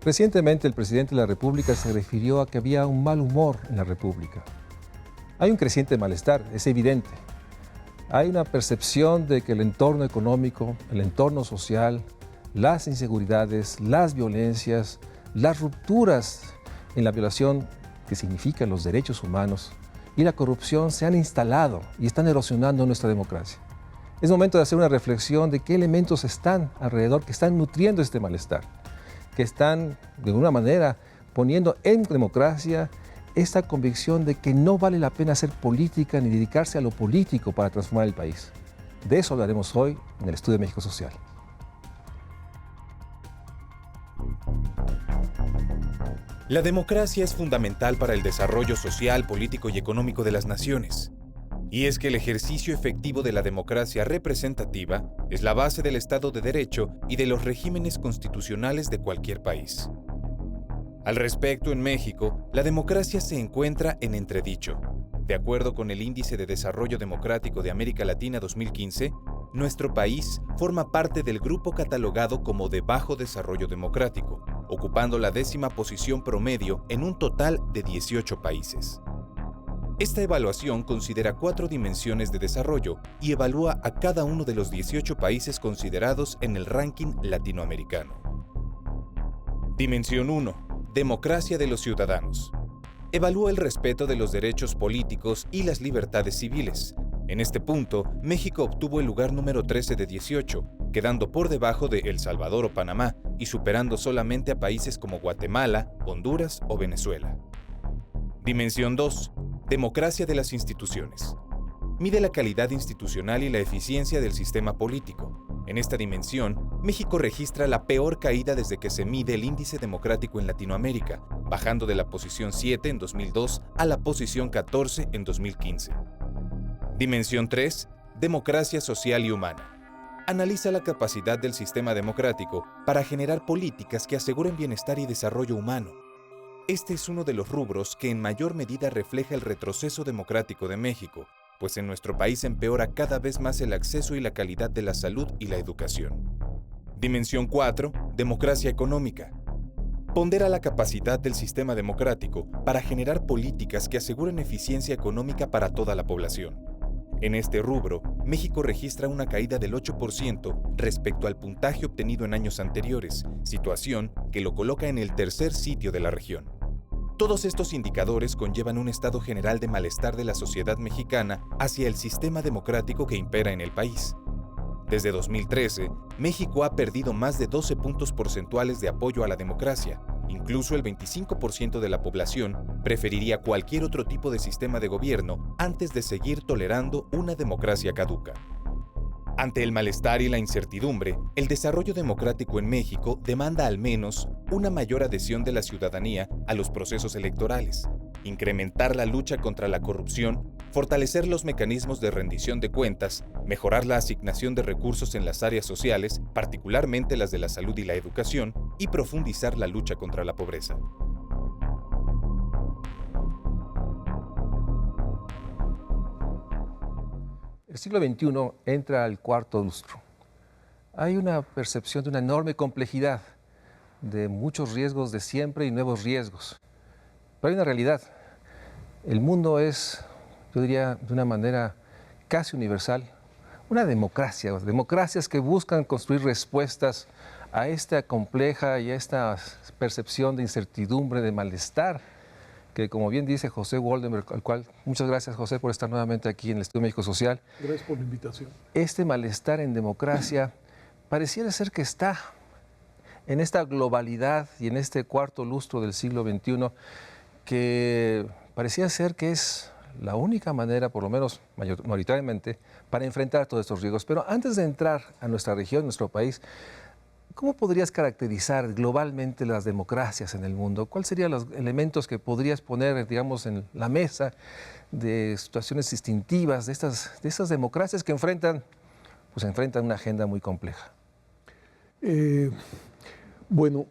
Recientemente el presidente de la República se refirió a que había un mal humor en la República. Hay un creciente malestar, es evidente. Hay una percepción de que el entorno económico, el entorno social, las inseguridades, las violencias, las rupturas en la violación que significan los derechos humanos y la corrupción se han instalado y están erosionando nuestra democracia. Es momento de hacer una reflexión de qué elementos están alrededor que están nutriendo este malestar, que están, de alguna manera, poniendo en democracia esta convicción de que no vale la pena hacer política ni dedicarse a lo político para transformar el país. De eso hablaremos hoy en el Estudio de México Social. La democracia es fundamental para el desarrollo social, político y económico de las naciones. Y es que el ejercicio efectivo de la democracia representativa es la base del Estado de Derecho y de los regímenes constitucionales de cualquier país. Al respecto, en México, la democracia se encuentra en entredicho. De acuerdo con el Índice de Desarrollo Democrático de América Latina 2015, nuestro país forma parte del grupo catalogado como de bajo desarrollo democrático, ocupando la 10ª posición promedio en un total de 18 países. Esta evaluación considera 4 dimensiones de desarrollo y evalúa a cada uno de los 18 países considerados en el ranking latinoamericano. Dimensión 1. Democracia de los ciudadanos. Evalúa el respeto de los derechos políticos y las libertades civiles. En este punto, México obtuvo el lugar número 13 de 18, quedando por debajo de El Salvador o Panamá y superando solamente a países como Guatemala, Honduras o Venezuela. Dimensión 2. Democracia de las instituciones. Mide la calidad institucional y la eficiencia del sistema político. En esta dimensión, México registra la peor caída desde que se mide el índice democrático en Latinoamérica, bajando de la posición 7 en 2002 a la posición 14 en 2015. Dimensión 3. Democracia social y humana. Analiza la capacidad del sistema democrático para generar políticas que aseguren bienestar y desarrollo humano. Este es uno de los rubros que en mayor medida refleja el retroceso democrático de México, pues en nuestro país empeora cada vez más el acceso y la calidad de la salud y la educación. Dimensión 4. Democracia económica. Pondera la capacidad del sistema democrático para generar políticas que aseguren eficiencia económica para toda la población. En este rubro, México registra una caída del 8% respecto al puntaje obtenido en años anteriores, situación que lo coloca en el tercer sitio de la región. Todos estos indicadores conllevan un estado general de malestar de la sociedad mexicana hacia el sistema democrático que impera en el país. Desde 2013, México ha perdido más de 12 puntos porcentuales de apoyo a la democracia. Incluso el 25% de la población preferiría cualquier otro tipo de sistema de gobierno antes de seguir tolerando una democracia caduca. Ante el malestar y la incertidumbre, el desarrollo democrático en México demanda al menos una mayor adhesión de la ciudadanía a los procesos electorales, incrementar la lucha contra la corrupción, fortalecer los mecanismos de rendición de cuentas, mejorar la asignación de recursos en las áreas sociales, particularmente las de la salud y la educación, y profundizar la lucha contra la pobreza. El siglo XXI entra al cuarto lustro. Hay una percepción de una enorme complejidad, de muchos riesgos de siempre y nuevos riesgos. Pero hay una realidad. El mundo es, yo diría, de una manera casi universal, una democracia, democracias que buscan construir respuestas a esta compleja y a esta percepción de incertidumbre, de malestar, que como bien dice José Woldenberg, al cual muchas gracias José por estar nuevamente aquí en el Estudio de México Social. Gracias por la invitación. Este malestar en democracia pareciera ser que está en esta globalidad y en este cuarto lustro del siglo XXI, que parecía ser que es la única manera, por lo menos mayoritariamente, para enfrentar todos estos riesgos. Pero antes de entrar a nuestra región, nuestro país, ¿cómo podrías caracterizar globalmente las democracias en el mundo? ¿Cuáles serían los elementos que podrías poner, digamos, en la mesa de situaciones distintivas de estas democracias que enfrentan pues enfrentan una agenda muy compleja. Bueno,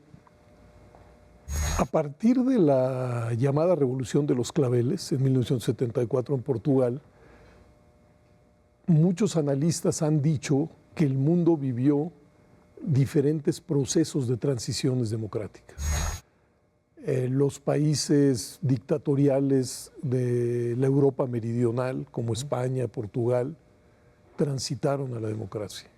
a partir de la llamada Revolución de los Claveles en 1974 en Portugal, muchos analistas han dicho que el mundo vivió diferentes procesos de transiciones democráticas. Los países dictatoriales de la Europa meridional, como España, Portugal, transitaron a la democracia.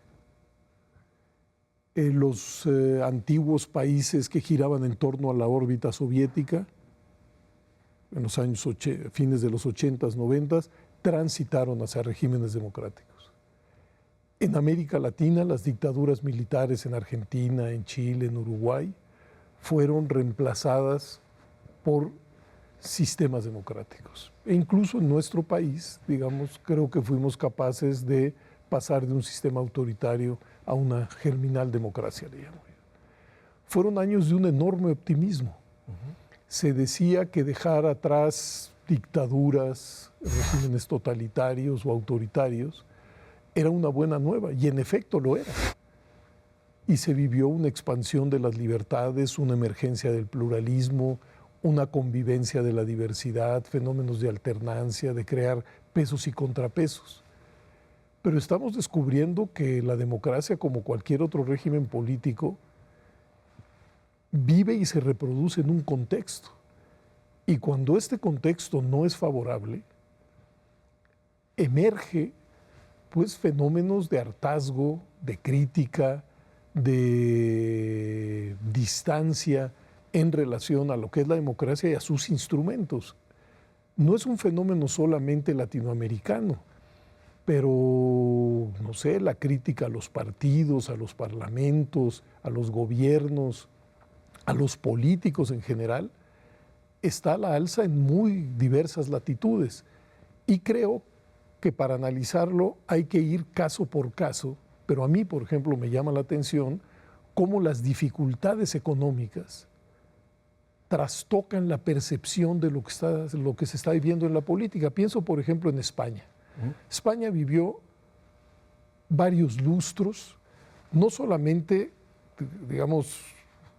Los antiguos países que giraban en torno a la órbita soviética, en los años fines de los 80s, 90s, transitaron hacia regímenes democráticos. En América Latina, las dictaduras militares en Argentina, en Chile, en Uruguay, fueron reemplazadas por sistemas democráticos. E incluso en nuestro país, digamos, creo que fuimos capaces de pasar de un sistema autoritario a una germinal democracia, le llamo yo. Fueron años de un enorme optimismo. Se decía que dejar atrás dictaduras, regímenes totalitarios o autoritarios, era una buena nueva, y en efecto lo era. Y se vivió una expansión de las libertades, una emergencia del pluralismo, una convivencia de la diversidad, fenómenos de alternancia, de crear pesos y contrapesos. Pero estamos descubriendo que la democracia, como cualquier otro régimen político, vive y se reproduce en un contexto. Y cuando este contexto no es favorable, emerge pues fenómenos de hartazgo, de crítica, de distancia en relación a lo que es la democracia y a sus instrumentos. No es un fenómeno solamente latinoamericano, pero, no sé, la crítica a los partidos, a los parlamentos, a los gobiernos, a los políticos en general, está a la alza en muy diversas latitudes. Y creo que para analizarlo hay que ir caso por caso, pero a mí, por ejemplo, me llama la atención cómo las dificultades económicas trastocan la percepción de lo que se está viviendo en la política. Pienso, por ejemplo, en España. España vivió varios lustros, no solamente, digamos,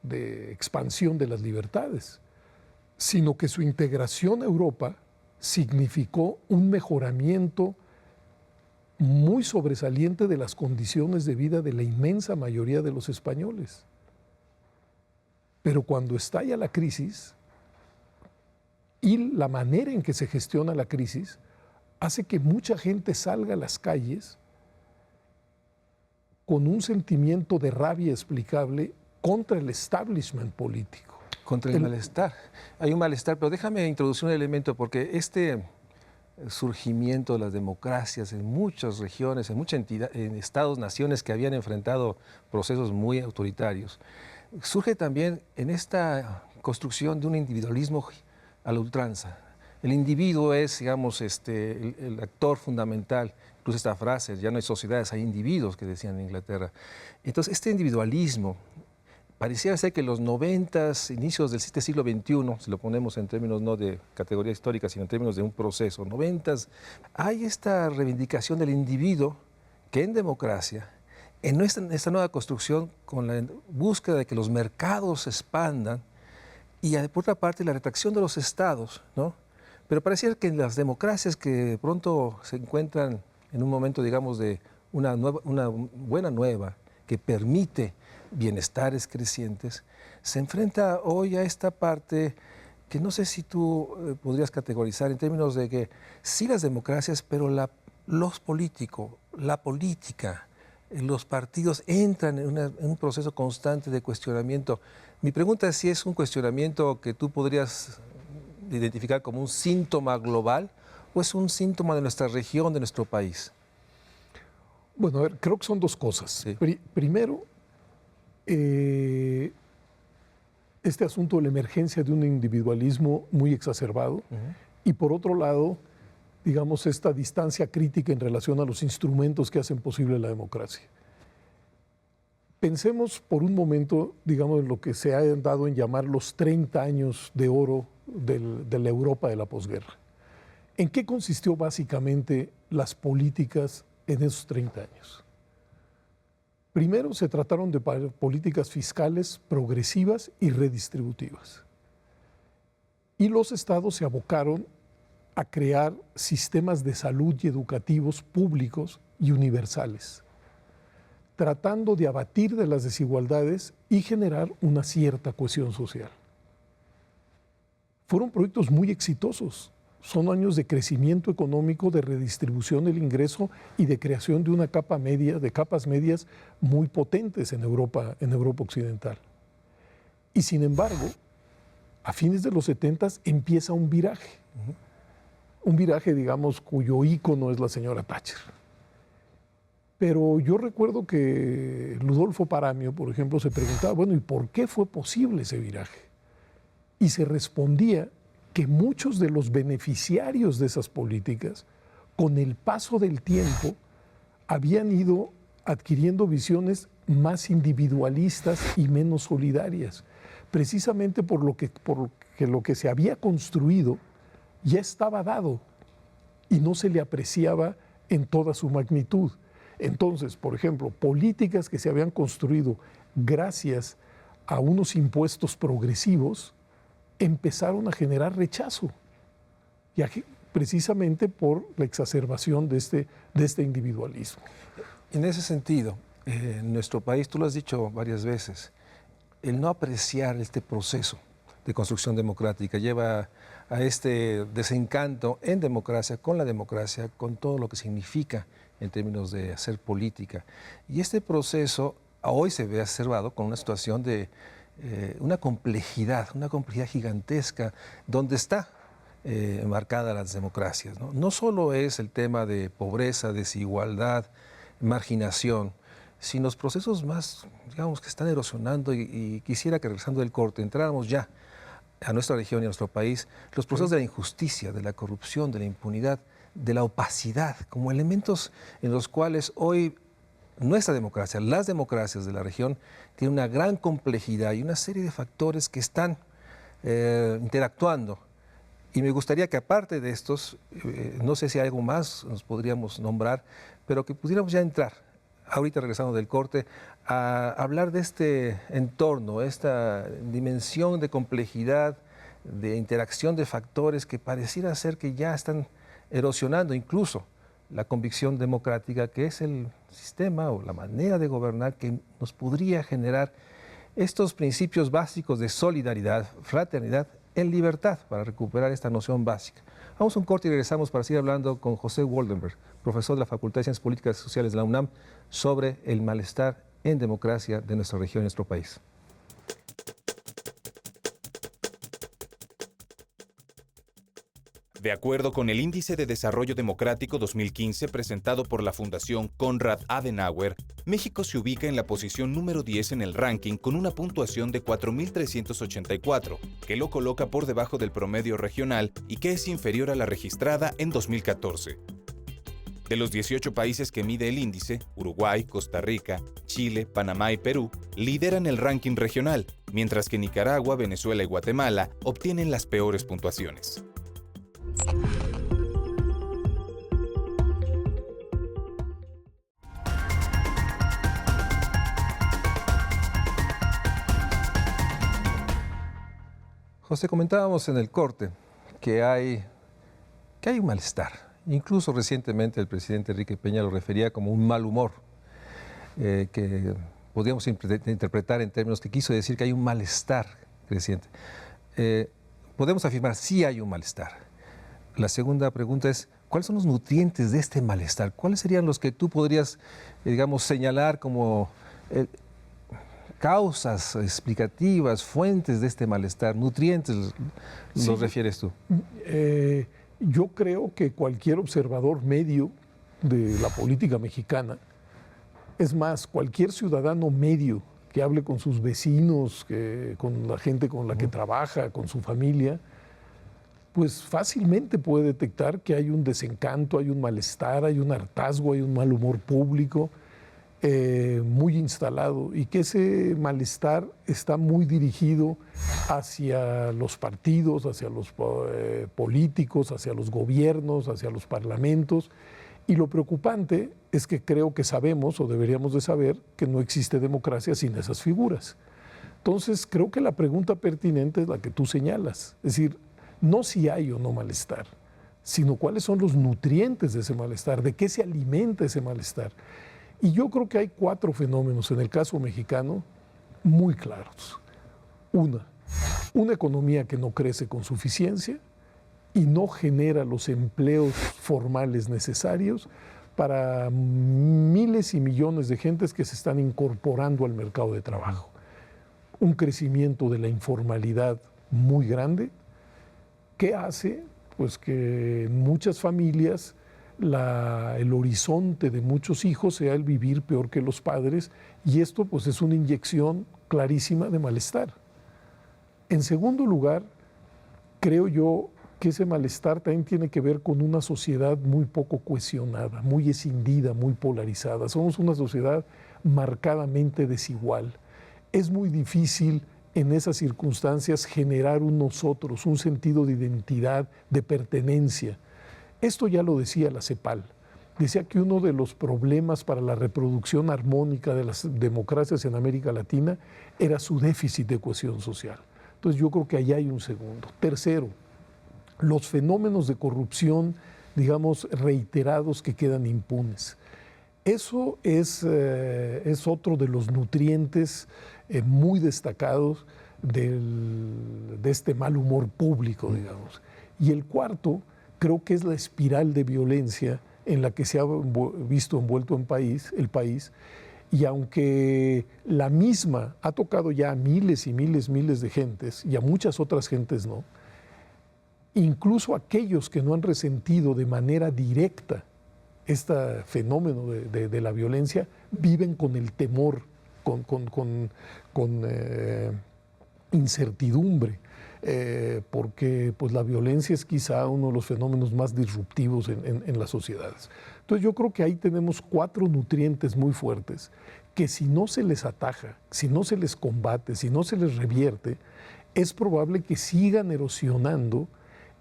de expansión de las libertades, sino que su integración a Europa significó un mejoramiento muy sobresaliente de las condiciones de vida de la inmensa mayoría de los españoles. Pero cuando estalla la crisis y la manera en que se gestiona la crisis hace que mucha gente salga a las calles con un sentimiento de rabia explicable contra el establishment político. Contra el malestar. Hay un malestar, pero déjame introducir un elemento, porque este surgimiento de las democracias en muchas regiones, en muchas entidades, en estados, naciones que habían enfrentado procesos muy autoritarios, surge también en esta construcción de un individualismo a la ultranza. El individuo es, digamos, el actor fundamental. Incluso esta frase, ya no hay sociedades, hay individuos, que decían en Inglaterra. Entonces, este individualismo, pareciera ser que en los 90s, inicios del siglo XXI, si lo ponemos en términos no de categoría histórica, sino en términos de un proceso, 90s, hay esta reivindicación del individuo que en democracia, en esta nueva construcción, con la búsqueda de que los mercados se expandan y por otra parte la retracción de los estados, ¿no? Pero pareciera que en las democracias que de pronto se encuentran en un momento, digamos, de una buena nueva que permite bienestares crecientes, se enfrenta hoy a esta parte que no sé si tú podrías categorizar en términos de que sí las democracias, pero los políticos, la política, los partidos entran en un proceso constante de cuestionamiento. Mi pregunta es si es un cuestionamiento que tú podrías identificar como un síntoma global o es un síntoma de nuestra región, de nuestro país. Bueno, a ver, creo que son dos cosas. Sí. Primero, este asunto de la emergencia de un individualismo muy exacerbado y por otro lado, digamos, esta distancia crítica en relación a los instrumentos que hacen posible la democracia. Pensemos por un momento, digamos, en lo que se ha dado en llamar los 30 años de oro de la Europa de la posguerra. ¿En qué consistió básicamente las políticas en esos 30 años? Primero se trataron de políticas fiscales progresivas y redistributivas. Y los estados se abocaron a crear sistemas de salud y educativos públicos y universales, tratando de abatir de las desigualdades y generar una cierta cohesión social. Fueron proyectos muy exitosos. Son años de crecimiento económico, de redistribución del ingreso y de creación de una capa media, de capas medias muy potentes en Europa occidental. Y sin embargo, a fines de los 70s empieza un viraje. Un viraje, digamos, cuyo ícono es la señora Thatcher. Pero yo recuerdo que Ludolfo Paramio, por ejemplo, se preguntaba, bueno, ¿y por qué fue posible ese viraje? Y se respondía que muchos de los beneficiarios de esas políticas, con el paso del tiempo, habían ido adquiriendo visiones más individualistas y menos solidarias, precisamente por lo que lo que se había construido ya estaba dado y no se le apreciaba en toda su magnitud. Entonces, por ejemplo, políticas que se habían construido gracias a unos impuestos progresivos empezaron a generar rechazo, ya que precisamente por la exacerbación de este individualismo. En ese sentido, en nuestro país, tú lo has dicho varias veces, el no apreciar este proceso de construcción democrática lleva a este desencanto en democracia, con la democracia, con todo lo que significa en términos de hacer política. Y este proceso hoy se ve exacerbado con una situación de una complejidad gigantesca, donde está marcada las democracias, ¿no? No solo es el tema de pobreza, desigualdad, marginación, sino los procesos más, digamos, que están erosionando y quisiera que, regresando del corte, entráramos ya a nuestra región y a nuestro país, los procesos de la injusticia, de la corrupción, de la impunidad, de la opacidad, como elementos en los cuales hoy nuestra democracia, las democracias de la región, tienen una gran complejidad y una serie de factores que están interactuando. Y me gustaría que, aparte de estos, no sé si hay algo más nos podríamos nombrar, pero que pudiéramos ya entrar, ahorita regresando del corte, a hablar de este entorno, esta dimensión de complejidad, de interacción de factores que pareciera ser que ya están erosionando incluso la convicción democrática, que es el sistema o la manera de gobernar que nos podría generar estos principios básicos de solidaridad, fraternidad, en libertad, para recuperar esta noción básica. Vamos a un corte y regresamos para seguir hablando con José Woldenberg, profesor de la Facultad de Ciencias Políticas y Sociales de la UNAM, sobre el malestar en democracia de nuestra región y nuestro país. De acuerdo con el Índice de Desarrollo Democrático 2015 presentado por la Fundación Konrad Adenauer, México se ubica en la posición número 10 en el ranking con una puntuación de 4.384, que lo coloca por debajo del promedio regional y que es inferior a la registrada en 2014. De los 18 países que mide el índice, Uruguay, Costa Rica, Chile, Panamá y Perú lideran el ranking regional, mientras que Nicaragua, Venezuela y Guatemala obtienen las peores puntuaciones. José, comentábamos en el corte que hay un malestar. Incluso recientemente el presidente Enrique Peña lo refería como un mal humor, que podríamos interpretar en términos que quiso decir que hay un malestar creciente. Podemos afirmar sí hay un malestar. La segunda pregunta es, ¿cuáles son los nutrientes de este malestar? ¿Cuáles serían los que tú podrías, digamos, señalar como causas explicativas, fuentes de este malestar, nutrientes, los refieres tú? Yo creo que cualquier observador medio de la política mexicana, es más, cualquier ciudadano medio que hable con sus vecinos, con la gente con la que trabaja, con su familia, pues fácilmente puede detectar que hay un desencanto, hay un malestar, hay un hartazgo, hay un mal humor público muy instalado, y que ese malestar está muy dirigido hacia los partidos, hacia los políticos, hacia los gobiernos, hacia los parlamentos, Y lo preocupante es que creo que sabemos, o deberíamos de saber, que no existe democracia sin esas figuras. Entonces, creo que la pregunta pertinente es la que tú señalas. Es decir, no si hay o no malestar, sino cuáles son los nutrientes de ese malestar, de qué se alimenta ese malestar. Y yo creo que hay 4 fenómenos en el caso mexicano muy claros. Una economía que no crece con suficiencia y no genera los empleos formales necesarios para miles y millones de gentes que se están incorporando al mercado de trabajo. Un crecimiento de la informalidad muy grande que hace pues que en muchas familias el horizonte de muchos hijos sea el vivir peor que los padres, y esto pues es una inyección clarísima de malestar. En segundo lugar, creo yo que ese malestar también tiene que ver con una sociedad muy poco cohesionada, muy escindida, muy polarizada. Somos una sociedad marcadamente desigual. Es muy difícil en esas circunstancias generar un nosotros, un sentido de identidad, de pertenencia. Esto ya lo decía la CEPAL. Decía que uno de los problemas para la reproducción armónica de las democracias en América Latina era su déficit de cohesión social. Entonces yo creo que ahí hay un segundo. Tercero, los fenómenos de corrupción, digamos, reiterados que quedan impunes. Eso es otro de los nutrientes muy destacados de este mal humor público, digamos. Y el cuarto, creo que es la espiral de violencia en la que se ha visto envuelto el país, y aunque la misma ha tocado ya a miles y miles de gentes, y a muchas otras gentes no, incluso aquellos que no han resentido de manera directa este fenómeno de la violencia, viven con el temor, con incertidumbre, porque pues, la violencia es quizá uno de los fenómenos más disruptivos en las sociedades. Entonces yo creo que ahí tenemos 4 nutrientes muy fuertes que si no se les ataja, si no se les combate, si no se les revierte, es probable que sigan erosionando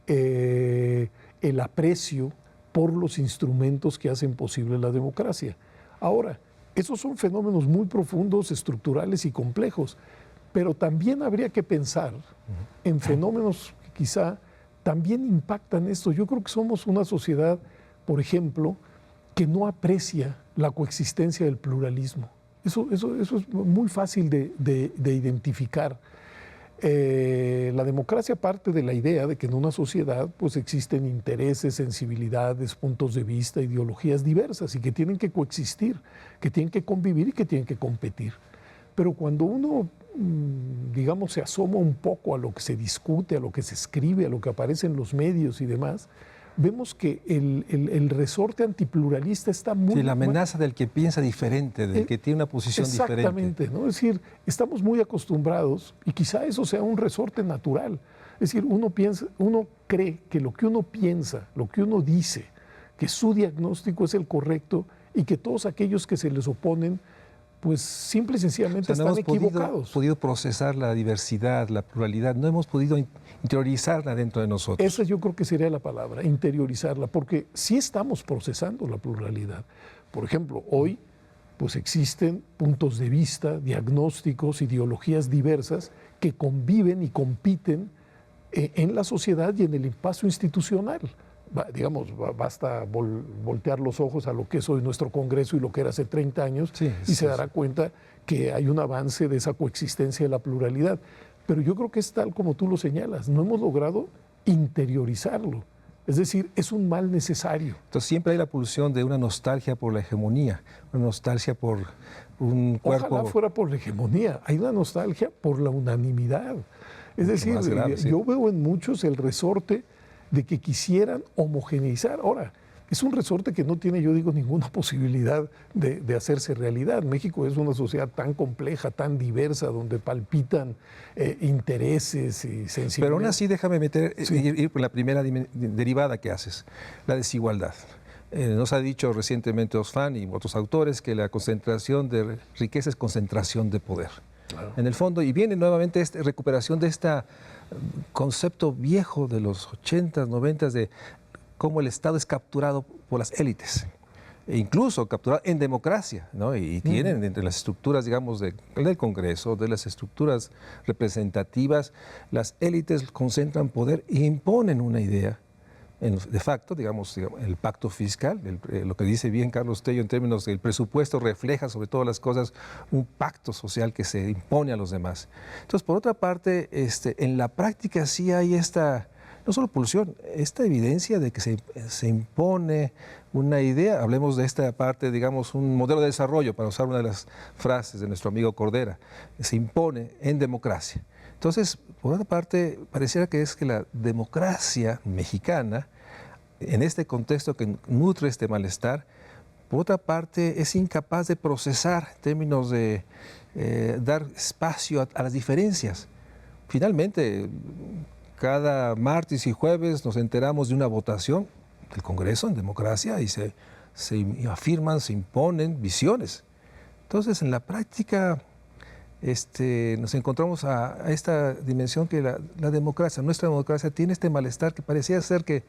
el aprecio por los instrumentos que hacen posible la democracia. Ahora, esos son fenómenos muy profundos, estructurales y complejos, pero también habría que pensar en fenómenos que quizá también impactan esto. Yo creo que somos una sociedad, por ejemplo, que no aprecia la coexistencia del pluralismo. Eso es muy fácil de identificar. La democracia parte de la idea de que en una sociedad pues, existen intereses, sensibilidades, puntos de vista, ideologías diversas y que tienen que coexistir, que tienen que convivir y que tienen que competir. Pero cuando uno, digamos, se asoma un poco a lo que se discute, a lo que se escribe, a lo que aparece en los medios y demás, vemos que el resorte antipluralista está muy... Sí, la amenaza del que piensa diferente, del que tiene una posición diferente. Exactamente, ¿no? Es decir, estamos muy acostumbrados, y quizá eso sea un resorte natural. Es decir, uno cree que lo que uno piensa, lo que uno dice, que su diagnóstico es el correcto y que todos aquellos que se les oponen, pues simple y sencillamente están equivocados. No hemos podido procesar la diversidad, la pluralidad, no hemos podido interiorizarla dentro de nosotros. Esa yo creo que sería la palabra, interiorizarla, porque sí estamos procesando la pluralidad. Por ejemplo, hoy pues existen puntos de vista, diagnósticos, ideologías diversas que conviven y compiten en la sociedad y en el espacio institucional. Digamos, basta voltear los ojos a lo que es hoy nuestro Congreso y lo que era hace 30 años se dará cuenta que hay un avance de esa coexistencia de la pluralidad. Pero yo creo que es tal como tú lo señalas, no hemos logrado interiorizarlo. Es decir, es un mal necesario. Entonces siempre hay la pulsión de una nostalgia por la hegemonía, una nostalgia por un cuerpo... Ojalá fuera por la hegemonía, hay una nostalgia por la unanimidad. Es decir, grave, yo veo en muchos el resorte de que quisieran homogeneizar. Ahora, es un resorte que no tiene, yo digo, ninguna posibilidad de hacerse realidad. México es una sociedad tan compleja, tan diversa, donde palpitan intereses y sensibilidades. Pero aún así, déjame ir por la primera derivada que haces, la desigualdad. Nos ha dicho recientemente Oxfam y otros autores que la concentración de riqueza es concentración de poder. Claro. En el fondo, y viene nuevamente esta recuperación de este concepto viejo de los 80s, 90s de cómo el Estado es capturado por las élites. e incluso capturar en democracia, ¿no? Y tienen entre las estructuras, digamos, del Congreso, de las estructuras representativas, las élites concentran poder e imponen una idea. De facto, digamos, el pacto fiscal, lo que dice bien Carlos Tello en términos del presupuesto, refleja sobre todas las cosas un pacto social que se impone a los demás. Entonces, por otra parte, en la práctica sí hay esta, no solo pulsión, esta evidencia de que se impone una idea. Hablemos de esta parte, digamos, un modelo de desarrollo, para usar una de las frases de nuestro amigo Cordera, se impone en democracia. Entonces, por otra parte, pareciera que es que la democracia mexicana, en este contexto que nutre este malestar, por otra parte, es incapaz de procesar en términos de dar espacio a las diferencias. Finalmente, cada martes y jueves nos enteramos de una votación del Congreso en democracia y se afirman, se imponen visiones. Entonces, en la práctica, nos encontramos a esta dimensión que la democracia, nuestra democracia, tiene este malestar que parecía ser que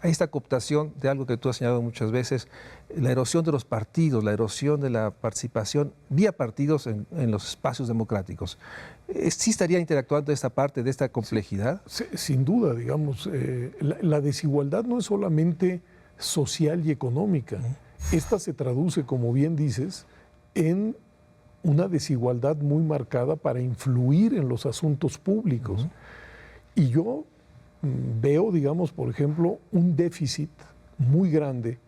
hay esta cooptación de algo que tú has señalado muchas veces, la erosión de los partidos, la erosión de la participación vía partidos en los espacios democráticos. ¿Sí estaría interactuando esta parte de esta complejidad? Sí, sin duda, digamos, la desigualdad no es solamente social y económica. Esta se traduce, como bien dices, en una desigualdad muy marcada para influir en los asuntos públicos. Y yo veo, digamos, por ejemplo, un déficit muy grande,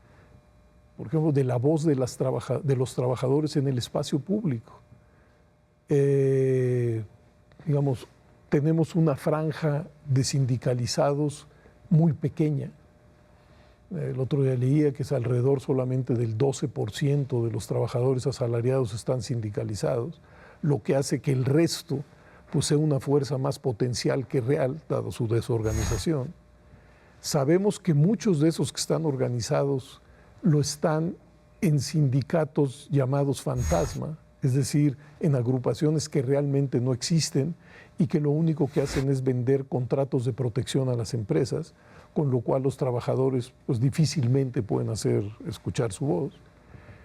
por ejemplo, de la voz de los trabajadores en el espacio público. Digamos, tenemos una franja de sindicalizados muy pequeña. El otro día leía que es alrededor solamente del 12% de los trabajadores asalariados están sindicalizados, lo que hace que el resto pues sea una fuerza más potencial que real, dado su desorganización. Sabemos que muchos de esos que están organizados lo están en sindicatos llamados fantasma, es decir, en agrupaciones que realmente no existen y que lo único que hacen es vender contratos de protección a las empresas, con lo cual los trabajadores pues, difícilmente pueden hacer escuchar su voz.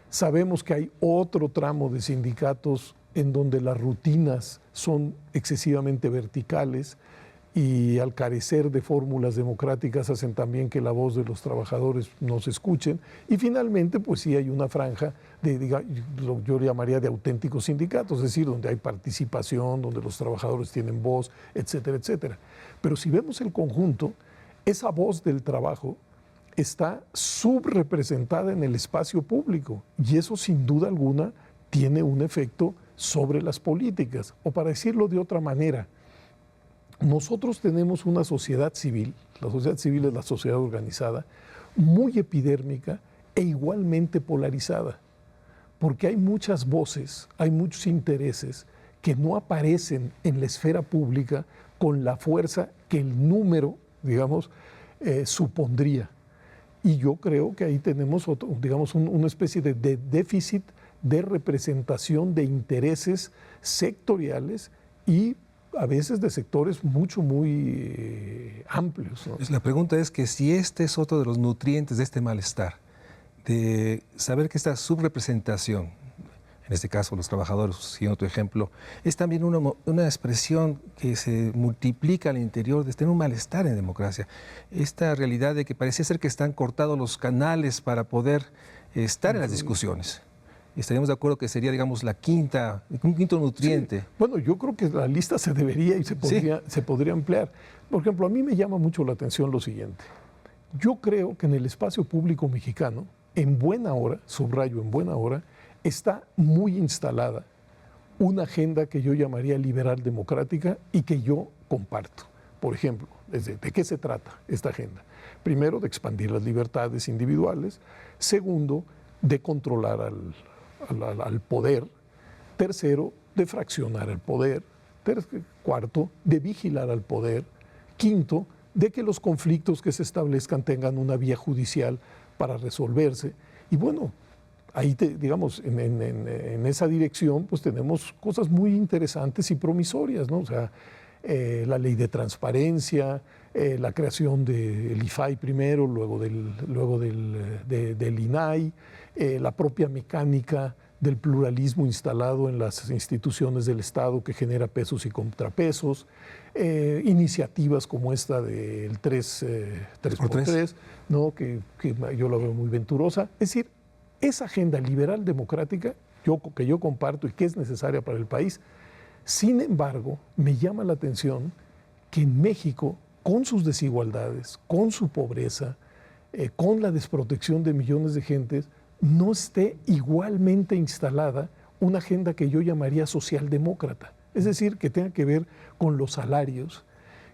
Sabemos que hay otro tramo de sindicatos en donde las rutinas son excesivamente verticales y al carecer de fórmulas democráticas hacen también que la voz de los trabajadores no se escuchen. Y finalmente, pues sí hay una franja yo llamaría de auténticos sindicatos, es decir, donde hay participación, donde los trabajadores tienen voz, etcétera, etcétera. Pero si vemos el conjunto, esa voz del trabajo está subrepresentada en el espacio público y eso sin duda alguna tiene un efecto sobre las políticas. O para decirlo de otra manera, nosotros tenemos una sociedad civil, la sociedad civil es la sociedad organizada, muy epidérmica e igualmente polarizada, porque hay muchas voces, hay muchos intereses que no aparecen en la esfera pública con la fuerza que el número, digamos, supondría. Y yo creo que ahí tenemos, digamos, una especie de déficit de representación de intereses sectoriales y a veces de sectores muy amplios, ¿no? La pregunta es que si este es otro de los nutrientes de este malestar, de saber que esta subrepresentación, en este caso los trabajadores, siguiendo tu ejemplo, es también una expresión que se multiplica al interior de tener un malestar en democracia. Esta realidad de que parecía ser que están cortados los canales para poder estar en las discusiones. Estaríamos de acuerdo que sería, digamos, un quinto nutriente. Sí. Bueno, yo creo que la lista se debería y se podría ampliar. Por ejemplo, a mí me llama mucho la atención lo siguiente. Yo creo que en el espacio público mexicano, en buena hora, subrayo en buena hora, está muy instalada una agenda que yo llamaría liberal democrática y que yo comparto. Por ejemplo, ¿de qué se trata esta agenda? Primero, de expandir las libertades individuales. Segundo, de controlar al poder. Tercero, de fraccionar el poder. Cuarto, de vigilar al poder. Quinto, de que los conflictos que se establezcan tengan una vía judicial para resolverse. Y bueno, ahí, digamos, en esa dirección, pues tenemos cosas muy interesantes y promisorias, ¿no? O sea, la ley de transparencia, la creación del IFAI primero, luego del INAI, la propia mecánica del pluralismo instalado en las instituciones del Estado que genera pesos y contrapesos, iniciativas como esta del 3x3, ¿no? que yo la veo muy venturosa. Es decir, esa agenda liberal democrática que yo comparto y que es necesaria para el país. Sin embargo, me llama la atención que en México, con sus desigualdades, con su pobreza, con la desprotección de millones de gentes, no esté igualmente instalada una agenda que yo llamaría socialdemócrata. Es decir, que tenga que ver con los salarios,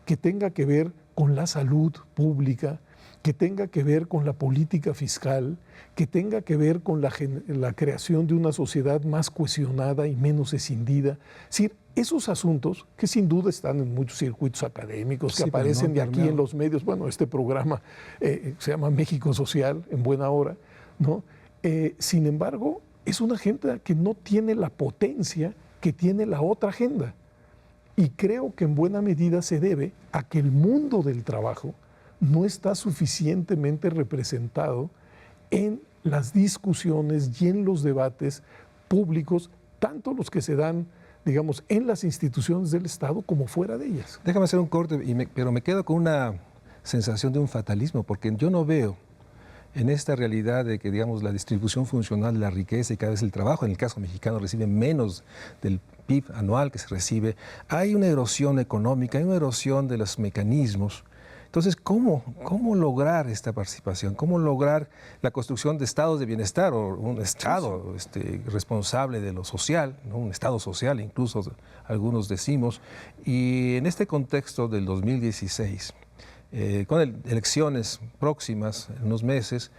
que tenga que ver con la salud pública, que tenga que ver con la política fiscal, que tenga que ver con la creación de una sociedad más cohesionada y menos escindida. Es decir, esos asuntos que sin duda están en muchos circuitos académicos, que aparecen de aquí en los medios. Bueno, este programa se llama México Social, en buena hora, ¿no? Sin embargo, es una agenda que no tiene la potencia que tiene la otra agenda. Y creo que en buena medida se debe a que el mundo del trabajo no está suficientemente representado en las discusiones y en los debates públicos, tanto los que se dan, digamos, en las instituciones del Estado como fuera de ellas. Déjame hacer un corte, pero me quedo con una sensación de un fatalismo, porque yo no veo en esta realidad de que, digamos, la distribución funcional de la riqueza y cada vez el trabajo, en el caso mexicano, recibe menos del PIB anual que se recibe. Hay una erosión económica, hay una erosión de los mecanismos. Entonces, ¿cómo lograr esta participación? ¿Cómo lograr la construcción de estados de bienestar o un estado responsable de lo social, ¿no? Un estado social, incluso algunos decimos? Y en este contexto del 2016, con elecciones próximas en unos meses,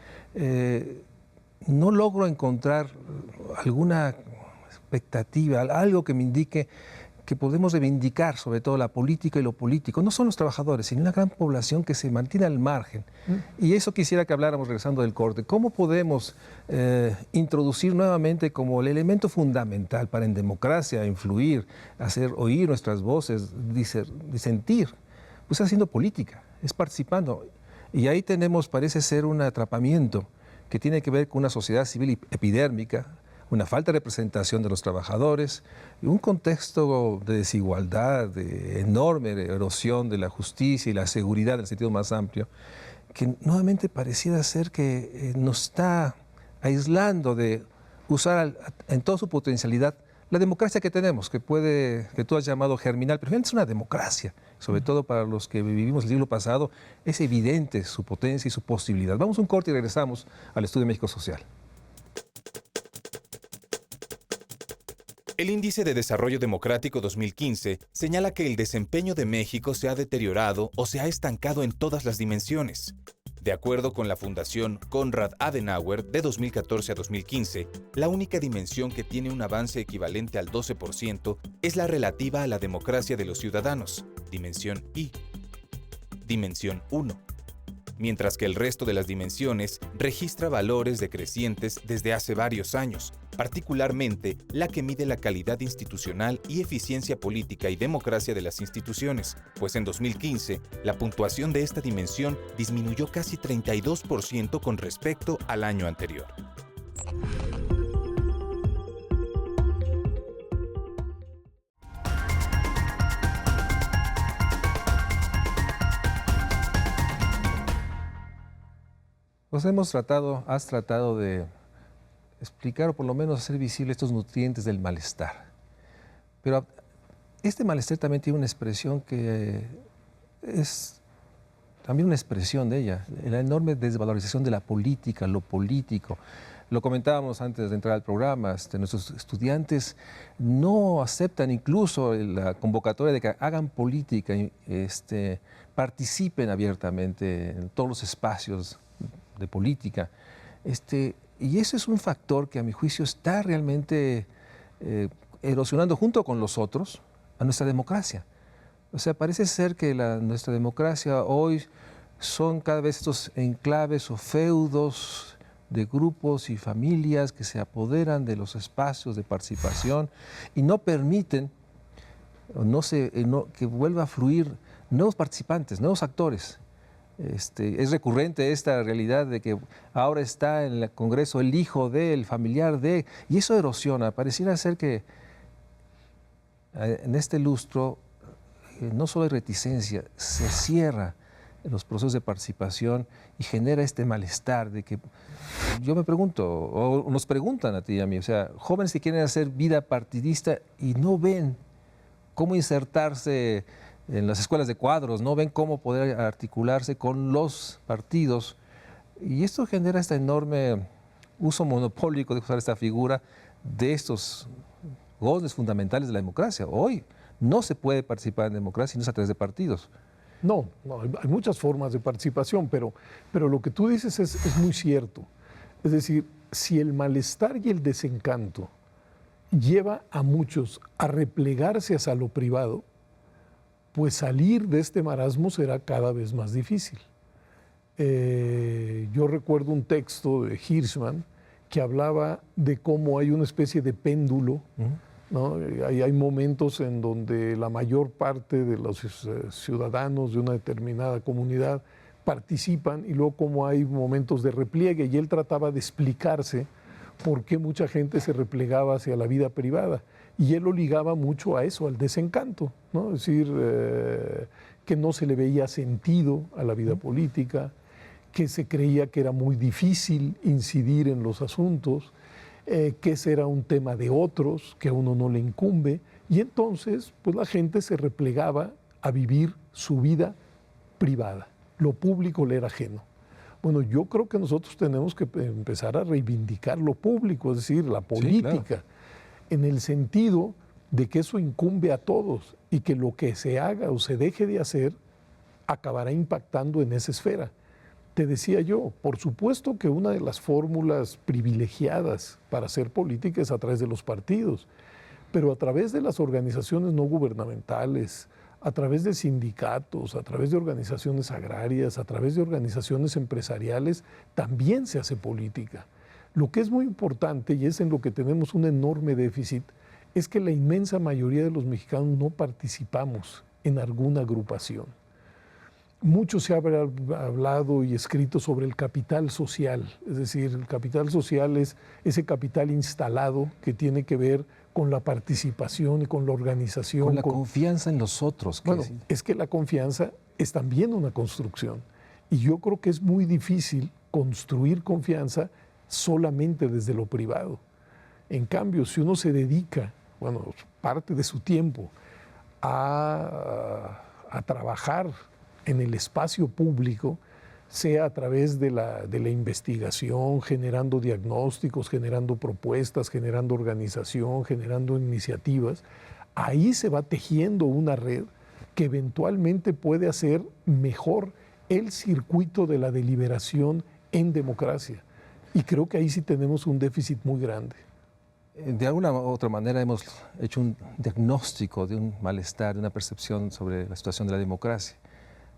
no logro encontrar alguna expectativa, algo que me indique que podemos reivindicar sobre todo la política y lo político. No son los trabajadores, sino una gran población que se mantiene al margen. Y eso quisiera que habláramos regresando del corte. ¿Cómo podemos introducir nuevamente como el elemento fundamental para en democracia influir, hacer oír nuestras voces, disentir? Pues haciendo política, es participando. Y ahí tenemos, parece ser, un atrapamiento que tiene que ver con una sociedad civil epidérmica, una falta de representación de los trabajadores, y un contexto de desigualdad, de enorme erosión de la justicia y la seguridad en el sentido más amplio, que nuevamente pareciera ser que nos está aislando de usar en toda su potencialidad la democracia que tenemos, que tú has llamado germinal, pero finalmente es una democracia, sobre todo para los que vivimos el siglo pasado, es evidente su potencia y su posibilidad. Vamos a un corte y regresamos al Estudio México Social. El Índice de Desarrollo Democrático 2015 señala que el desempeño de México se ha deteriorado o se ha estancado en todas las dimensiones. De acuerdo con la Fundación Konrad Adenauer, de 2014 a 2015, la única dimensión que tiene un avance equivalente al 12% es la relativa a la democracia de los ciudadanos, dimensión I. Dimensión 1. Mientras que el resto de las dimensiones registra valores decrecientes desde hace varios años, particularmente la que mide la calidad institucional y eficiencia política y democracia de las instituciones, pues en 2015 la puntuación de esta dimensión disminuyó casi 32% con respecto al año anterior. Pues has tratado de explicar o por lo menos hacer visible estos nutrientes del malestar. Pero este malestar también tiene una expresión que es también una expresión de ella, la enorme desvalorización de la política, lo político. Lo comentábamos antes de entrar al programa, nuestros estudiantes no aceptan incluso la convocatoria de que hagan política, participen abiertamente en todos los espacios de política. Y ese es un factor que a mi juicio está realmente erosionando junto con los otros a nuestra democracia. O sea, parece ser que nuestra democracia hoy son cada vez estos enclaves o feudos de grupos y familias que se apoderan de los espacios de participación y no permiten que vuelva a fluir nuevos participantes, nuevos actores. Es recurrente esta realidad de que ahora está en el Congreso el hijo el familiar de, y eso erosiona. Pareciera ser que en este lustro no solo hay reticencia, se cierra en los procesos de participación y genera este malestar de que yo me pregunto, o nos preguntan a ti y a mí, o sea, jóvenes que quieren hacer vida partidista y no ven cómo insertarse en las escuelas de cuadros, no ven cómo poder articularse con los partidos. Y esto genera este enorme uso monopólico de usar esta figura de estos goles fundamentales de la democracia. Hoy no se puede participar en democracia si no es a través de partidos. No, hay muchas formas de participación, pero lo que tú dices es muy cierto. Es decir, si el malestar y el desencanto lleva a muchos a replegarse hacia lo privado, pues salir de este marasmo será cada vez más difícil. Yo recuerdo un texto de Hirschman que hablaba de cómo hay una especie de péndulo, ¿no? Hay momentos en donde la mayor parte de los ciudadanos de una determinada comunidad participan y luego como hay momentos de repliegue, y él trataba de explicarse por qué mucha gente se replegaba hacia la vida privada. Y él lo ligaba mucho a eso, al desencanto, ¿no? Es decir, que no se le veía sentido a la vida política, que se creía que era muy difícil incidir en los asuntos, que ese era un tema de otros, que a uno no le incumbe, y entonces pues la gente se replegaba a vivir su vida privada. Lo público le era ajeno. Bueno, yo creo que nosotros tenemos que empezar a reivindicar lo público, es decir, la política, sí, claro, en el sentido de que eso incumbe a todos y que lo que se haga o se deje de hacer acabará impactando en esa esfera. Te decía yo, por supuesto que una de las fórmulas privilegiadas para hacer política es a través de los partidos, pero a través de las organizaciones no gubernamentales, a través de sindicatos, a través de organizaciones agrarias, a través de organizaciones empresariales, también se hace política. Lo que es muy importante, y es en lo que tenemos un enorme déficit, es que la inmensa mayoría de los mexicanos no participamos en alguna agrupación. Mucho se ha hablado y escrito sobre el capital social, es decir, el capital social es ese capital instalado que tiene que ver con la participación y con la organización. Con la confianza en los otros. Bueno, es que la confianza es también una construcción. Y yo creo que es muy difícil construir confianza solamente desde lo privado. En cambio, si uno se dedica, bueno, parte de su tiempo a trabajar en el espacio público, sea a través de la investigación, generando diagnósticos, generando propuestas, generando organización, generando iniciativas, ahí se va tejiendo una red que eventualmente puede hacer mejor el circuito de la deliberación en democracia. Y creo que ahí sí tenemos un déficit muy grande. De alguna u otra manera hemos hecho un diagnóstico de un malestar, de una percepción sobre la situación de la democracia.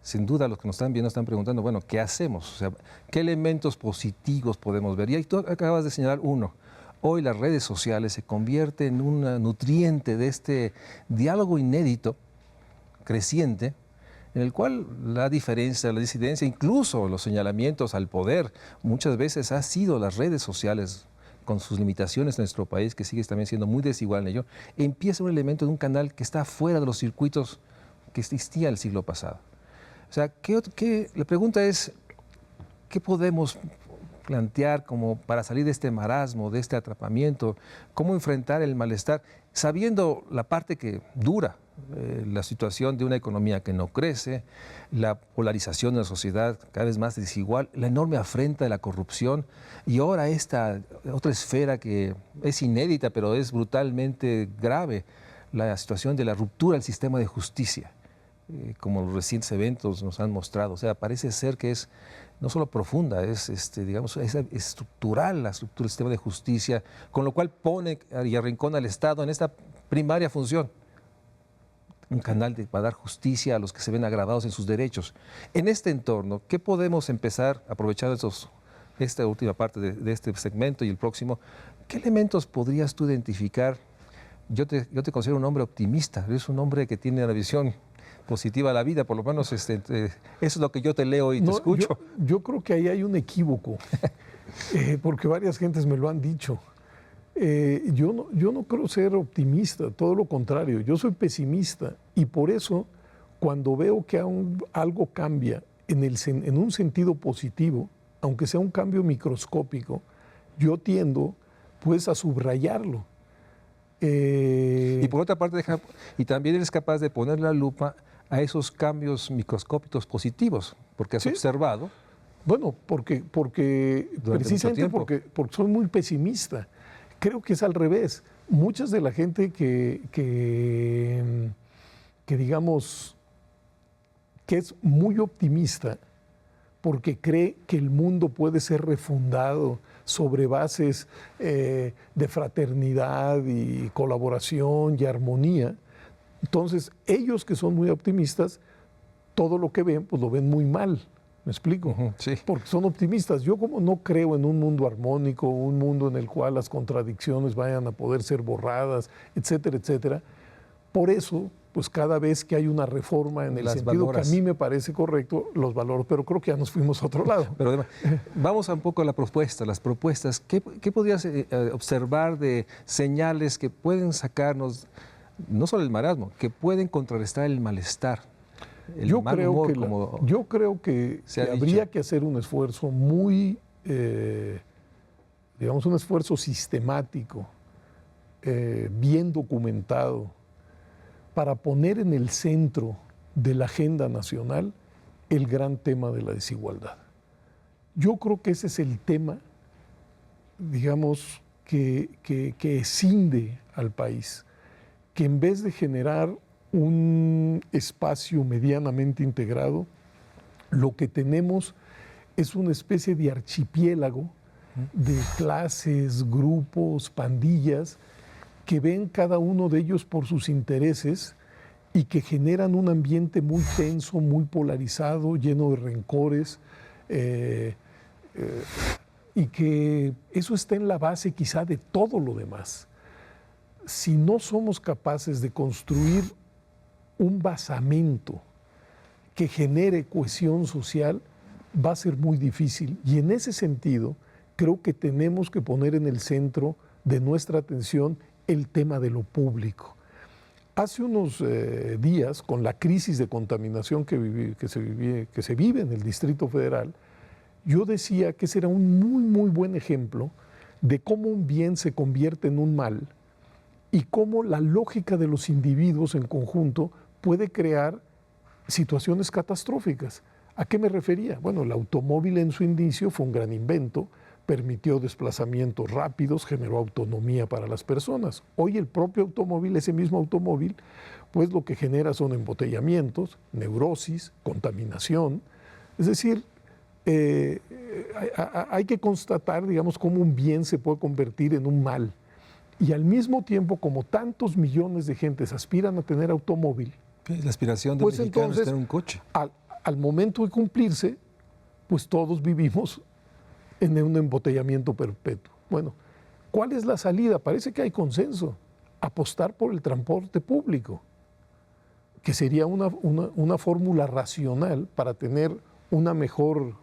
Sin duda los que nos están viendo están preguntando, bueno, ¿qué hacemos? O sea, ¿qué elementos positivos podemos ver? Y ahí tú acabas de señalar uno. Hoy las redes sociales se convierten en un nutriente de este diálogo inédito, creciente, en el cual la diferencia, la disidencia, incluso los señalamientos al poder, muchas veces ha sido las redes sociales, con sus limitaciones en nuestro país, que sigue también siendo muy desigual en ello, empieza un elemento de un canal que está fuera de los circuitos que existía el siglo pasado. O sea, la pregunta es, ¿qué podemos plantear como para salir de este marasmo, de este atrapamiento? ¿Cómo enfrentar el malestar? Sabiendo la parte que dura, la situación de una economía que no crece, la polarización de la sociedad cada vez más desigual, la enorme afrenta de la corrupción y ahora esta otra esfera que es inédita pero es brutalmente grave, la situación de la ruptura del sistema de justicia. Como los recientes eventos nos han mostrado. O sea, parece ser que es no solo profunda, es digamos, es estructural la estructura del sistema de justicia, con lo cual pone y arrincona al Estado en esta primaria función. Un canal para dar justicia a los que se ven agravados en sus derechos. En este entorno, ¿qué podemos empezar, aprovechando esta última parte de este segmento y el próximo, qué elementos podrías tú identificar? Yo te considero un hombre optimista, eres un hombre que tiene una visión positiva a la vida, por lo menos eso es lo que yo te leo y te escucho. Yo creo que ahí hay un equívoco, porque varias gentes me lo han dicho. Yo no creo ser optimista, todo lo contrario, yo soy pesimista y por eso cuando veo que algo cambia en un sentido positivo, aunque sea un cambio microscópico, yo tiendo pues a subrayarlo. Y por otra parte, y también eres capaz de poner la lupa a esos cambios microscópicos positivos, porque has ¿Sí? observado. Bueno, porque precisamente porque soy muy pesimista. Creo que es al revés. Muchas de la gente que digamos que es muy optimista porque cree que el mundo puede ser refundado sobre bases de fraternidad y colaboración y armonía. Entonces, ellos que son muy optimistas, todo lo que ven, pues lo ven muy mal. ¿Me explico? Sí. Porque son optimistas. Yo como no creo en un mundo armónico, un mundo en el cual las contradicciones vayan a poder ser borradas, etcétera, etcétera. Por eso, pues cada vez que hay una reforma en el sentido que a mí me parece correcto, los valoro, pero creo que ya nos fuimos a otro lado. Pero además, vamos un poco a las propuestas. ¿Qué podrías observar de señales que pueden sacarnos, no solo el marasmo, que pueden contrarrestar el malestar? Yo creo que habría que hacer un esfuerzo muy, digamos, un esfuerzo sistemático, bien documentado, para poner en el centro de la agenda nacional el gran tema de la desigualdad. Yo creo que ese es el tema, digamos, que escinde al país, que en vez de generar un espacio medianamente integrado, lo que tenemos es una especie de archipiélago de clases, grupos, pandillas, que ven cada uno de ellos por sus intereses y que generan un ambiente muy tenso, muy polarizado, lleno de rencores, y que eso está en la base quizá de todo lo demás. Si no somos capaces de construir un basamento que genere cohesión social, va a ser muy difícil. Y en ese sentido, creo que tenemos que poner en el centro de nuestra atención el tema de lo público. Hace unos días, con la crisis de contaminación que se vive en el Distrito Federal, yo decía que ese era un muy buen ejemplo de cómo un bien se convierte en un mal y cómo la lógica de los individuos en conjunto puede crear situaciones catastróficas. ¿A qué me refería? Bueno, el automóvil en su inicio fue un gran invento, permitió desplazamientos rápidos, generó autonomía para las personas. Hoy el propio automóvil, ese mismo automóvil, pues lo que genera son embotellamientos, neurosis, contaminación. Es decir, hay que constatar, digamos, cómo un bien se puede convertir en un mal. Y al mismo tiempo, como tantos millones de gentes aspiran a tener automóvil, la aspiración de pues mexicanos es tener un coche. Al momento de cumplirse, pues todos vivimos en un embotellamiento perpetuo. Bueno, ¿cuál es la salida? Parece que hay consenso. Apostar por el transporte público, que sería una fórmula racional para tener un mejor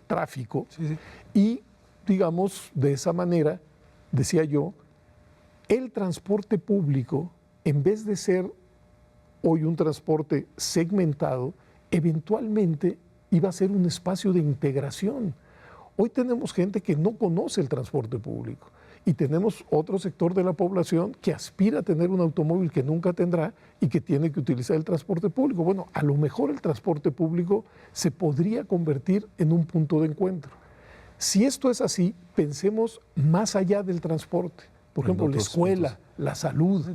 tráfico. Sí. Y, digamos, de esa manera, decía yo, el transporte público, en vez de ser hoy un transporte segmentado, eventualmente iba a ser un espacio de integración. Hoy tenemos gente que no conoce el transporte público y tenemos otro sector de la población que aspira a tener un automóvil que nunca tendrá y que tiene que utilizar el transporte público. Bueno, a lo mejor el transporte público se podría convertir en un punto de encuentro. Si esto es así, pensemos más allá del transporte. Por ejemplo, la escuela, la salud,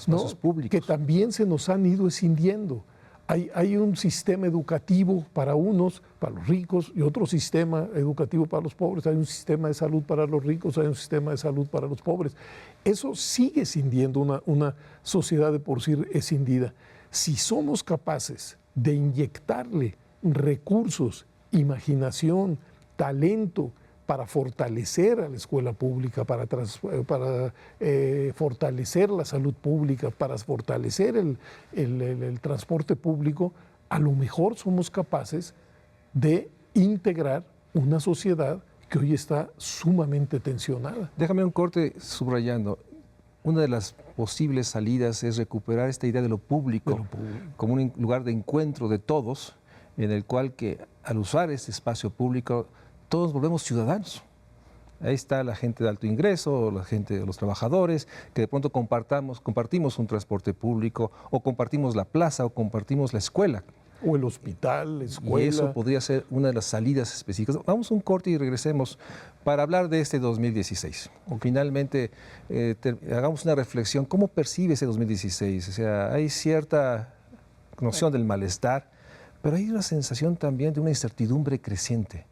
los públicos, que también se nos han ido escindiendo. Hay un sistema educativo para unos, para los ricos, y otro sistema educativo para los pobres. Hay un sistema de salud para los ricos, hay un sistema de salud para los pobres. Eso sigue escindiendo una sociedad de por sí escindida. Si somos capaces de inyectarle recursos, imaginación, talento, para fortalecer a la escuela pública, para fortalecer la salud pública, para fortalecer el transporte público, a lo mejor somos capaces de integrar una sociedad que hoy está sumamente tensionada. Déjame un corte subrayando. Una de las posibles salidas es recuperar esta idea de lo público como un lugar de encuentro de todos, en el cual que al usar este espacio público todos volvemos ciudadanos. Ahí está la gente de alto ingreso, la gente de los trabajadores, que de pronto compartimos un transporte público, o compartimos la plaza, o compartimos la escuela. O el hospital, la escuela. Y eso podría ser una de las salidas específicas. Vamos a un corte y regresemos para hablar de este 2016. Finalmente, hagamos una reflexión. ¿Cómo percibe ese 2016? O sea, hay cierta noción del malestar, pero hay una sensación también de una incertidumbre creciente.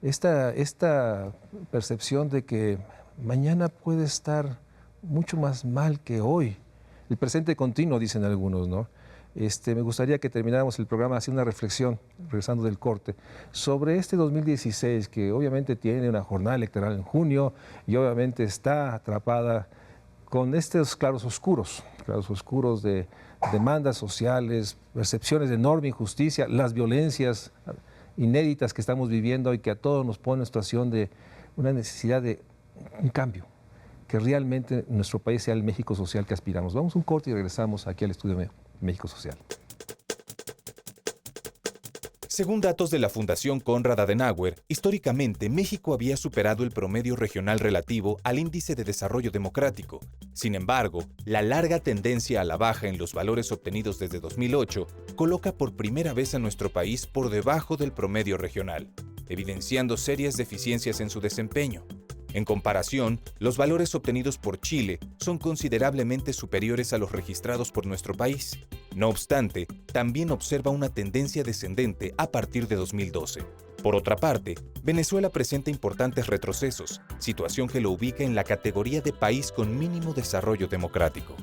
Esta percepción de que mañana puede estar mucho más mal que hoy. El presente continuo, dicen algunos, ¿no? Me gustaría que termináramos el programa haciendo una reflexión, regresando del corte, sobre este 2016, que obviamente tiene una jornada electoral en junio y obviamente está atrapada con estos claros oscuros de demandas sociales, percepciones de enorme injusticia, las violencias inéditas que estamos viviendo y que a todos nos pone en situación de una necesidad de un cambio, que realmente nuestro país sea el México social que aspiramos. Vamos a un corte y regresamos aquí al estudio de México Social. Según datos de la Fundación Konrad Adenauer, históricamente México había superado el promedio regional relativo al índice de desarrollo democrático. Sin embargo, la larga tendencia a la baja en los valores obtenidos desde 2008 coloca por primera vez a nuestro país por debajo del promedio regional, evidenciando serias deficiencias en su desempeño. En comparación, los valores obtenidos por Chile son considerablemente superiores a los registrados por nuestro país. No obstante, también observa una tendencia descendente a partir de 2012. Por otra parte, Venezuela presenta importantes retrocesos, situación que lo ubica en la categoría de país con mínimo desarrollo democrático.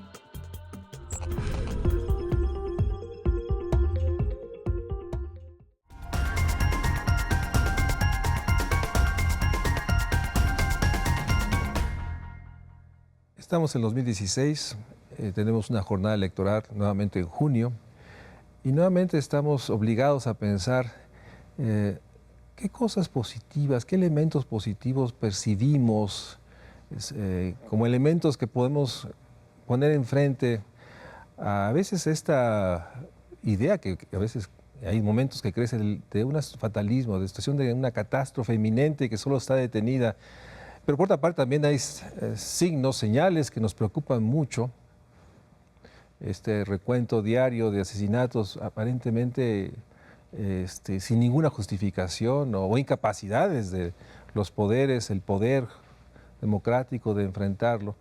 Estamos en 2016, tenemos una jornada electoral nuevamente en junio y nuevamente estamos obligados a pensar qué cosas positivas, qué elementos positivos percibimos como elementos que podemos poner enfrente a veces esta idea que a veces hay momentos que crece de un fatalismo, de situación de una catástrofe inminente que solo está detenida. Pero por otra parte también hay signos, señales que nos preocupan mucho. Este recuento diario de asesinatos aparentemente sin ninguna justificación o incapacidades de los poderes, el poder democrático de enfrentarlo.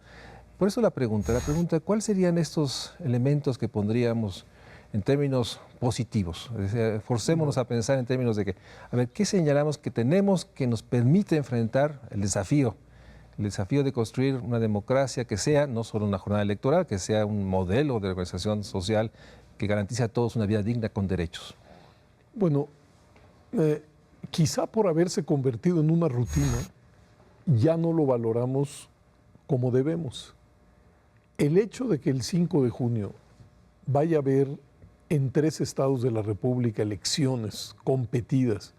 Por eso la pregunta, ¿cuáles serían estos elementos que pondríamos en términos positivos? Forcémonos a pensar en términos de que, a ver, ¿qué señalamos que tenemos que nos permite enfrentar el desafío de construir una democracia que sea no solo una jornada electoral, que sea un modelo de organización social que garantice a todos una vida digna con derechos? Bueno, quizá por haberse convertido en una rutina, ya no lo valoramos como debemos. El hecho de que el 5 de junio vaya a haber en 3 estados de la República elecciones competidas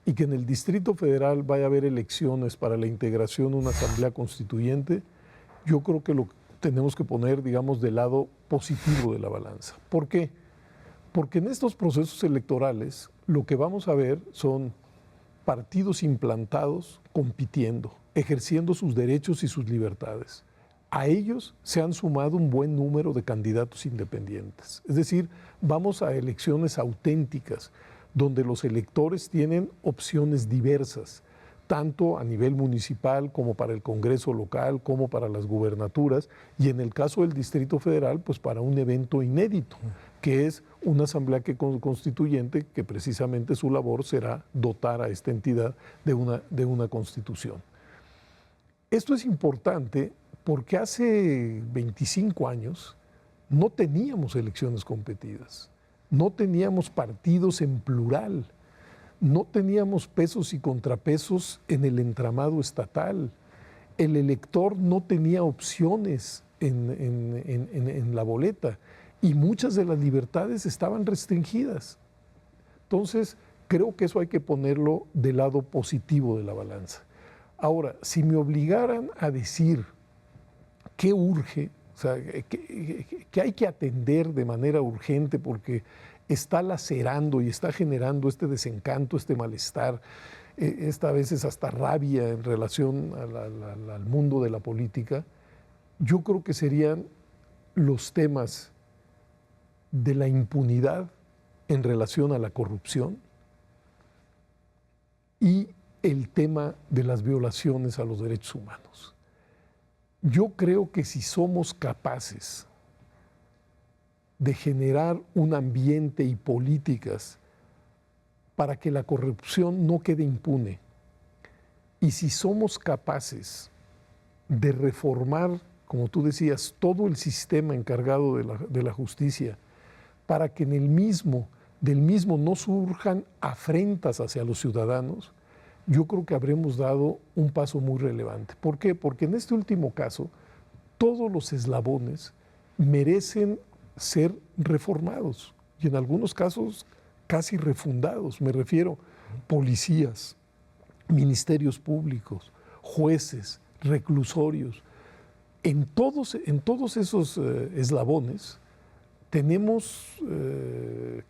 y que en el Distrito Federal vaya a haber elecciones para la integración de una asamblea constituyente, yo creo que lo tenemos que poner, digamos, del lado positivo de la balanza. ¿Por qué? Porque en estos procesos electorales lo que vamos a ver son partidos implantados compitiendo, ejerciendo sus derechos y sus libertades. A ellos se han sumado un buen número de candidatos independientes. Es decir, vamos a elecciones auténticas, donde los electores tienen opciones diversas, tanto a nivel municipal como para el Congreso local, como para las gubernaturas, y en el caso del Distrito Federal, pues para un evento inédito, que es una asamblea constituyente que precisamente su labor será dotar a esta entidad de una constitución. Esto es importante porque hace 25 años no teníamos elecciones competidas, no teníamos partidos en plural, no teníamos pesos y contrapesos en el entramado estatal. El elector no tenía opciones en la boleta y muchas de las libertades estaban restringidas. Entonces, creo que eso hay que ponerlo del lado positivo de la balanza. Ahora, si me obligaran a decir qué urge, o sea, que hay que atender de manera urgente porque está lacerando y está generando este desencanto, este malestar, esta a veces hasta rabia en relación al mundo de la política, yo creo que serían los temas de la impunidad en relación a la corrupción y el tema de las violaciones a los derechos humanos. Yo creo que si somos capaces de generar un ambiente y políticas para que la corrupción no quede impune, y si somos capaces de reformar, como tú decías, todo el sistema encargado de la justicia, para que del mismo no surjan afrentas hacia los ciudadanos, yo creo que habremos dado un paso muy relevante. ¿Por qué? Porque en este último caso, todos los eslabones merecen ser reformados y en algunos casos casi refundados. Me refiero a policías, ministerios públicos, jueces, reclusorios. En todos esos eslabones tenemos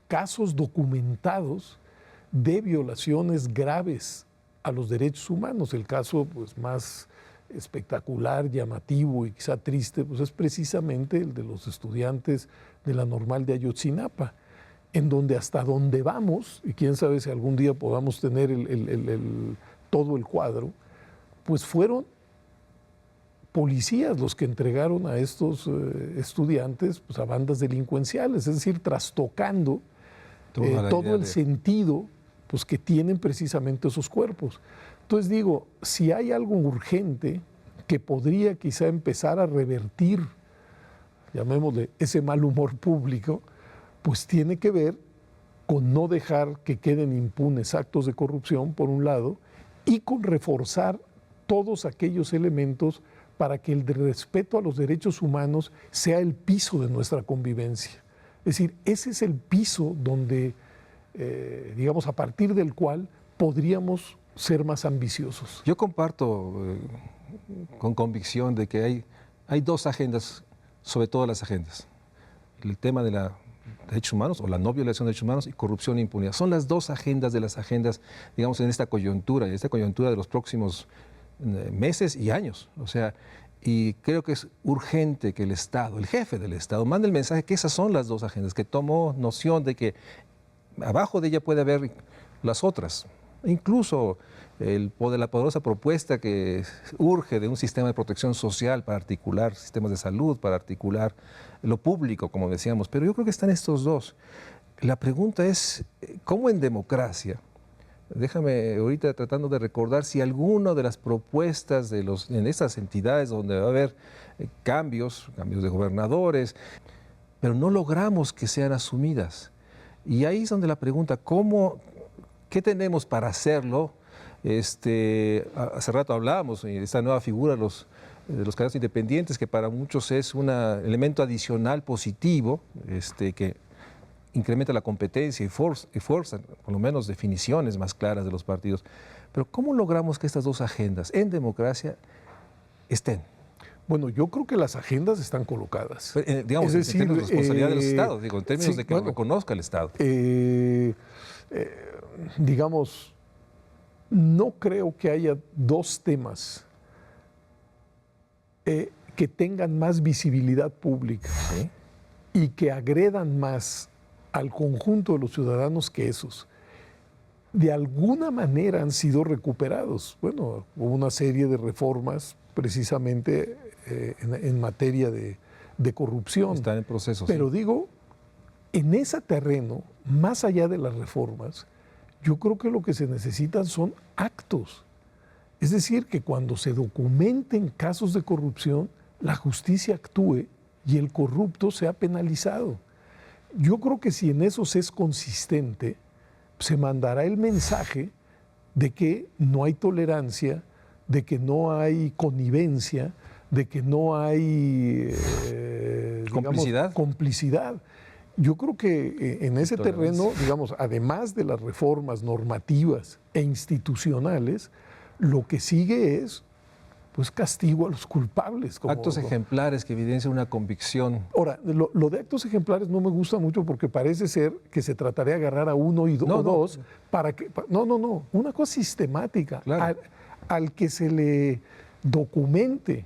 casos documentados de violaciones graves a los derechos humanos. El caso pues, más espectacular, llamativo y quizá triste, pues, es precisamente el de los estudiantes de la Normal de Ayotzinapa, en donde hasta donde vamos, y quién sabe si algún día podamos tener todo el cuadro, pues fueron policías los que entregaron a estos estudiantes pues, a bandas delincuenciales, es decir, trastocando todo el sentido pues, que tienen precisamente esos cuerpos. Entonces digo, si hay algo urgente que podría quizá empezar a revertir, llamémosle, ese mal humor público, pues tiene que ver con no dejar que queden impunes actos de corrupción, por un lado, y con reforzar todos aquellos elementos para que el respeto a los derechos humanos sea el piso de nuestra convivencia. Es decir, ese es el piso donde, digamos, a partir del cual podríamos ser más ambiciosos. Yo comparto con convicción de que hay dos agendas sobre todas las agendas. El tema de los derechos humanos o la no violación de derechos humanos y corrupción e impunidad. Son las dos agendas de las agendas, digamos, en esta coyuntura de los próximos meses y años. O sea, y creo que es urgente que el Estado, el jefe del Estado, mande el mensaje que esas son las dos agendas, que tomó noción de que abajo de ella puede haber las otras. Incluso la poderosa propuesta que urge de un sistema de protección social para articular sistemas de salud, para articular lo público, como decíamos. Pero yo creo que están estos dos. La pregunta es, ¿cómo en democracia? Déjame ahorita tratando de recordar si alguna de las propuestas en estas entidades donde va a haber cambios de gobernadores, pero no logramos que sean asumidas. Y ahí es donde la pregunta, ¿qué tenemos para hacerlo? Hace rato hablábamos de esta nueva figura de los candidatos independientes, que para muchos es un elemento adicional positivo, que incrementa la competencia y fuerza, por lo menos, definiciones más claras de los partidos. Pero ¿cómo logramos que estas dos agendas en democracia estén? Bueno, yo creo que las agendas están colocadas. Digamos, en términos de responsabilidad de los estados, en términos de que lo reconozca el Estado. Digamos, no creo que haya dos temas que tengan más visibilidad pública, ¿sí?, y que agredan más al conjunto de los ciudadanos que esos. De alguna manera han sido recuperados. Bueno, hubo una serie de reformas precisamente en materia de corrupción. Están en proceso. Pero sí, digo, en ese terreno, más allá de las reformas, yo creo que lo que se necesitan son actos. Es decir, que cuando se documenten casos de corrupción, la justicia actúe y el corrupto sea penalizado. Yo creo que si en eso se es consistente, se mandará el mensaje de que no hay tolerancia, de que no hay connivencia, de que no hay complicidad. Complicidad. Yo creo que en ese terreno, digamos, además de las reformas normativas e institucionales, lo que sigue es pues castigo a los culpables. Actos ejemplares que evidencian una convicción. Ahora, lo de actos ejemplares no me gusta mucho porque parece ser que se trataría de agarrar a uno o dos para que... No, una cosa sistemática. Claro. Al que se le documente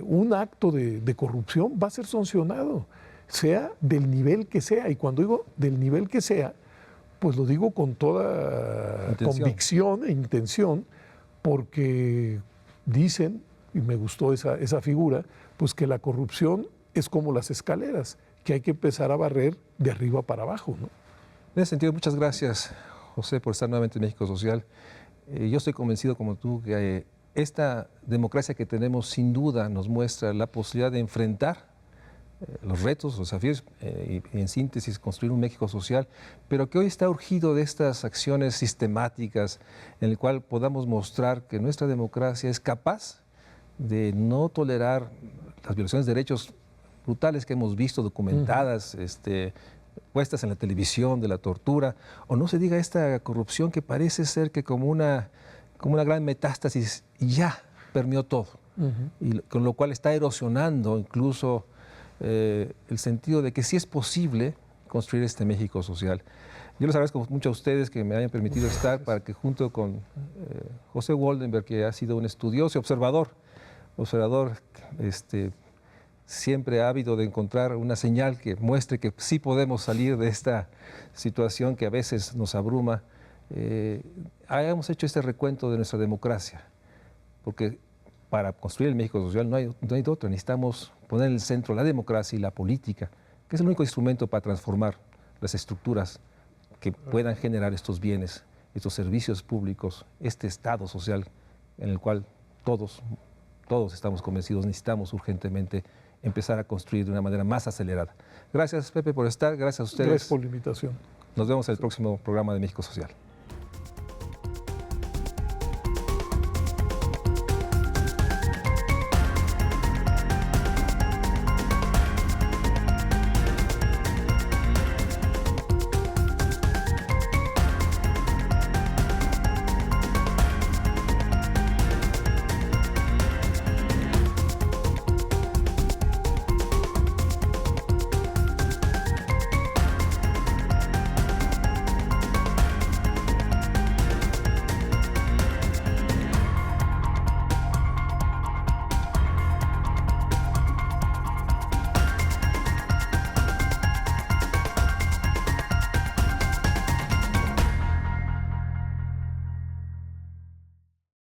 un acto de corrupción va a ser sancionado, sea del nivel que sea. Y cuando digo del nivel que sea, pues lo digo con toda convicción e intención, porque dicen, y me gustó esa figura, pues que la corrupción es como las escaleras, que hay que empezar a barrer de arriba para abajo, ¿no? En ese sentido, muchas gracias, José, por estar nuevamente en México Social. Yo estoy convencido, como tú, que esta democracia que tenemos sin duda nos muestra la posibilidad de enfrentar los retos, los desafíos y en síntesis construir un México social, pero que hoy está urgido de estas acciones sistemáticas en el cual podamos mostrar que nuestra democracia es capaz de no tolerar las violaciones de derechos brutales que hemos visto documentadas, puestas en la televisión, de la tortura, o no se diga esta corrupción que parece ser que como una gran metástasis ya permeó todo, y con lo cual está erosionando incluso el sentido de que sí es posible construir este México social. Yo les agradezco mucho a ustedes que me hayan permitido estar para que junto con José Woldenberg, que ha sido un estudioso y observador siempre ávido de encontrar una señal que muestre que sí podemos salir de esta situación que a veces nos abruma, hayamos hecho este recuento de nuestra democracia, porque para construir el México social no hay de otra. Necesitamos poner en el centro la democracia y la política, que es el único instrumento para transformar las estructuras que puedan generar estos bienes, estos servicios públicos, este Estado social en el cual todos estamos convencidos, necesitamos urgentemente empezar a construir de una manera más acelerada. Gracias, Pepe, por estar. Gracias a ustedes. Gracias por la invitación. Nos vemos en el próximo programa de México Social.